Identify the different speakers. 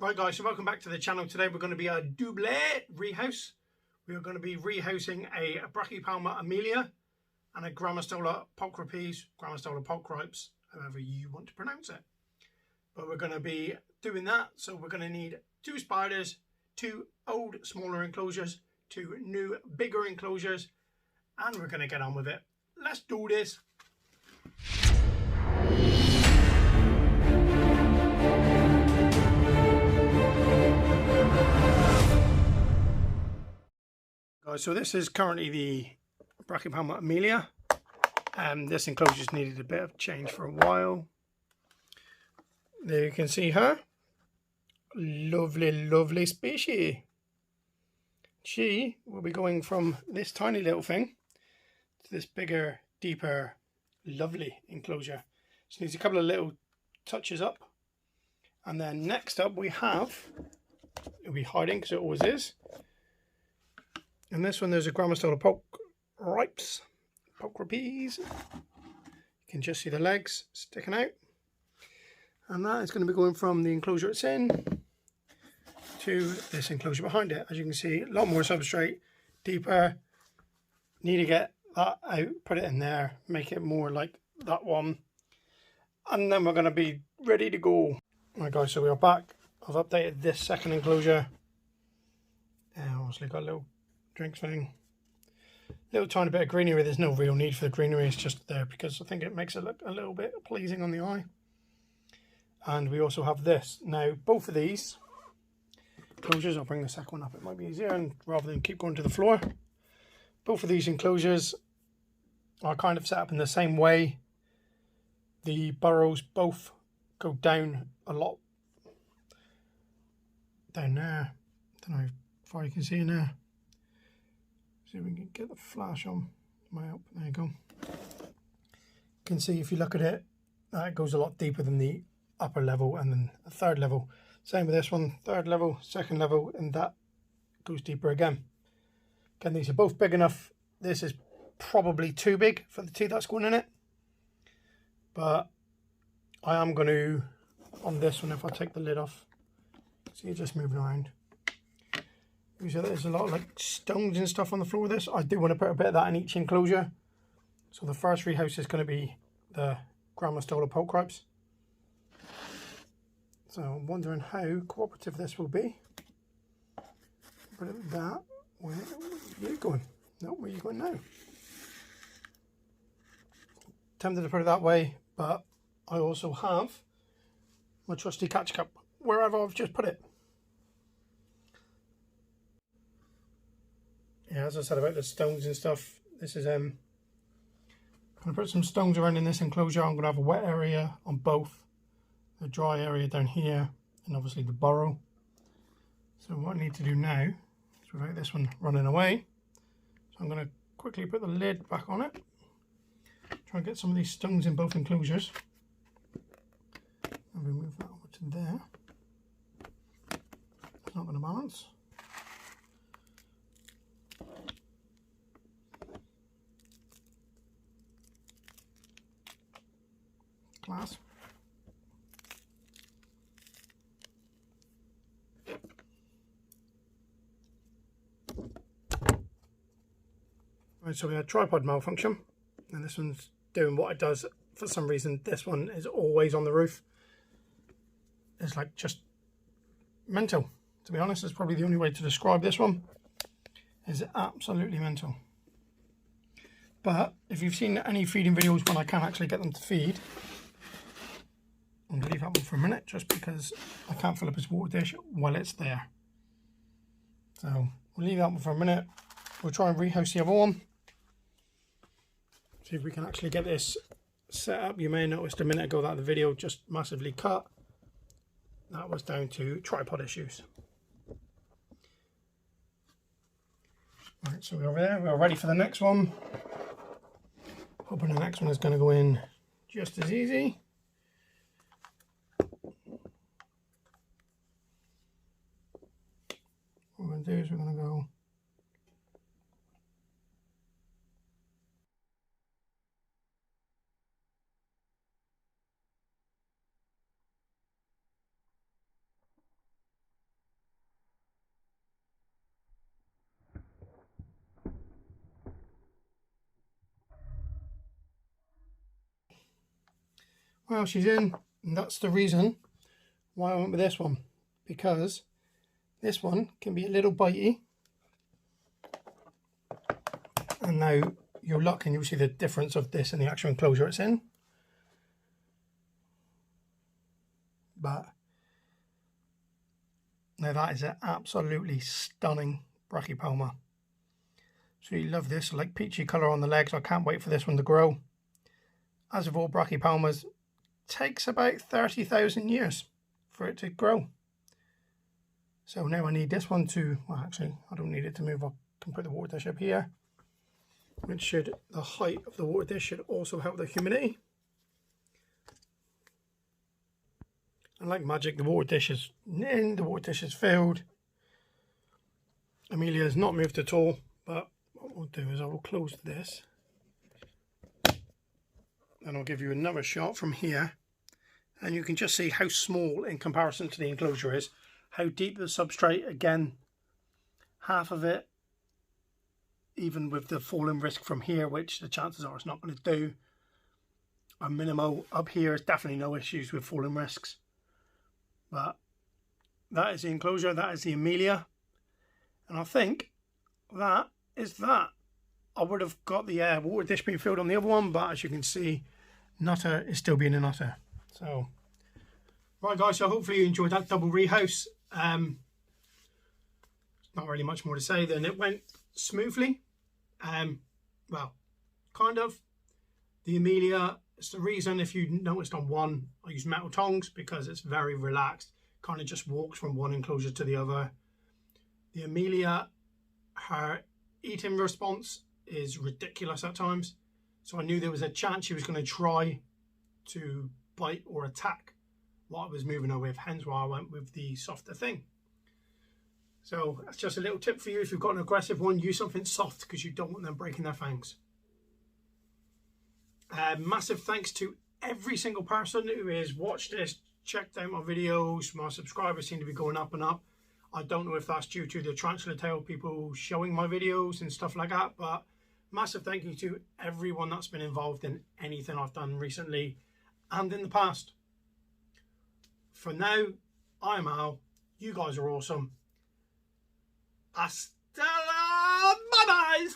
Speaker 1: Right guys, so welcome back to the channel. Today we're going to be a double rehouse. We are going to be rehousing a Brachypelma Emilia and a Grammostola Pulchripes, Grammostola Pulchripes, however you want to pronounce it. But we're going to be doing that, so we're going to need 2 spiders, 2 old smaller enclosures, 2 new bigger enclosures, and we're going to get on with it. Let's do this. Guys, so this is currently the Brachypelma Emilia. This enclosure's needed a bit of change for a while. There you can see her. Lovely, lovely species. She will be going from this tiny little thing to this bigger, deeper, lovely enclosure. She needs a couple of little touches up. And then next up we have, it'll be hiding because it always is. And this one, there's a Grammostola Pulchripes. You can just see the legs sticking out. And that is going to be going from the enclosure it's in to this enclosure behind it. As you can see, a lot more substrate, deeper. Need to get that out, put it in there, make it more like that one. And then we're going to be ready to go. Right guys, so we are back. I've updated this second enclosure. Obviously got a little drinks thing, little tiny bit of greenery. There's no real need for the greenery, it's just there because I think it makes it look a little bit pleasing on the eye. And we also have this. Now both of these enclosures, I'll bring the second one up, it might be easier, and rather than keep going to the floor, both of these enclosures are kind of set up in the same way. The burrows both go down a lot down there. Don't know how far you can see in there. See if we can get the flash on. My help. There you go. You can see if you look at it, it goes a lot deeper than the upper level and then the third level. Same with this one, third level, second level, and that goes deeper again. Again, these are both big enough. This is probably too big for the 2 that's going in it. But I am going to, on this one, if I take the lid off, see it just moving around. There's a lot of like stones and stuff on the floor of this. I do want to put a bit of that in each enclosure. So the first rehouse is going to be the Grammostola Pulchripes. So I'm wondering how cooperative this will be. Put it like that. Where are you going? No, where are you going now? Tempted to put it that way, but I also have my trusty catch cup wherever I've just put it. Yeah, as I said about the stones and stuff, this is I'm going to put some stones around in this enclosure. I'm going to have a wet area on both, the dry area down here, and obviously the burrow. So what I need to do now is, without this one running away, so I'm going to quickly put the lid back on it, try and get some of these stones in both enclosures, and remove that over to there. It's not going to balance. Class. Right, so we had tripod malfunction, and this one's doing what it does. For some reason, this one is always on the roof. It's like just mental. To be honest, it's probably the only way to describe this one. Is absolutely mental. But if you've seen any feeding videos when I can actually get them to feed, I'm going to leave that one for a minute just because I can't fill up his water dish while it's there. So we'll leave that one for a minute. We'll try and rehouse the other one. See if we can actually get this set up. You may have noticed a minute ago that the video just massively cut. That was down to tripod issues. Right, so we're over there. We're ready for the next one. Hoping the next one is going to go in just as easy. What we're going to do is we're going to go Well, she's in, and that's the reason why I went with this one, because this one can be a little bitey. And now you'll look and you'll see the difference of this and the actual enclosure it's in. But now that is an absolutely stunning Brachypelma. So you love this, like peachy colour on the legs. I can't wait for this one to grow. As with all Brachypelmas, takes about 30,000 years for it to grow. So now I need this one to, well actually I don't need it to move. I can put the water dish up here, which should, the height of the water dish should also help the humidity. And like magic, the water dish is in, the water dish is filled. Emilia has not moved at all, but what we'll do is I will close this. And I'll give you another shot from here. And you can just see how small in comparison to the enclosure is. How deep the substrate, again, half of it, even with the falling risk from here, which the chances are it's not going to do, are minimal. Up here is definitely no issues with falling risks. But that is the enclosure, that is the Emilia. And I think that is that. I would have got the water dish being filled on the other one, but as you can see, nutter is still being a nutter. So, right guys, so hopefully you enjoyed that double rehouse. Not really much more to say than it went smoothly. Well, kind of. The Emilia, it's the reason, if you noticed on one, I use metal tongs because it's very relaxed. Kind of just walks from one enclosure to the other. The Emilia, her eating response is ridiculous at times. So I knew there was a chance she was going to try to bite or attack what I was moving her with. Hence why I went with the softer thing. So that's just a little tip for you. If you've got an aggressive one, use something soft because you don't want them breaking their fangs. Massive thanks to every single person who has watched this, checked out my videos. My subscribers seem to be going up and up. I don't know if that's due to the tarantula tail people showing my videos and stuff like that, but massive thank you to everyone that's been involved in anything I've done recently and in the past. For now, I'm Al. You guys are awesome. Hasta la bye-byes!